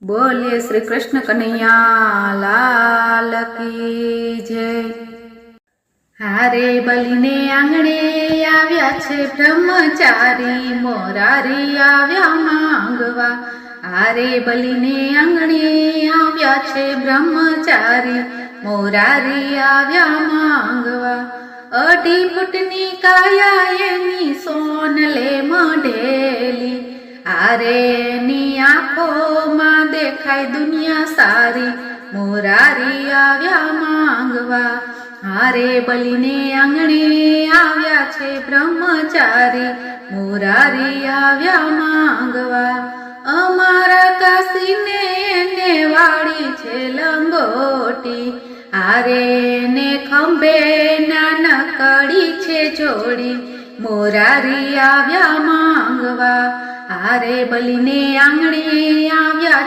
બોલે શ્રી કૃષ્ણ કનૈયા લાલ કી જય। હારે બલીને આંગણે આવ્યા છે બ્રહ્મચારી, મોરારી આવ્યા માંગવા। હારે બલીને આંગણે આવ્યા છે બ્રહ્મચારી, મોરારી આવ્યા માંગવા। 2.5 ફૂટની કાયા એની સોનલે મઢેલી, હારે ની આંખોમાં દેખાય દુનિયા સારી, મોરારી આવ્યા માંગવા। હારે બલીને આંગણે આવ્યા છે બ્રહ્મચારી, મોરારી આવ્યા માંગવા। અમારા કાશીને એને વાળી છે લંગોટી, હારે ને ખંભે નાનકડી છે જોડી, મોરારી આવ્યા માંગવા। હારે બલીને આંગણે આવ્યા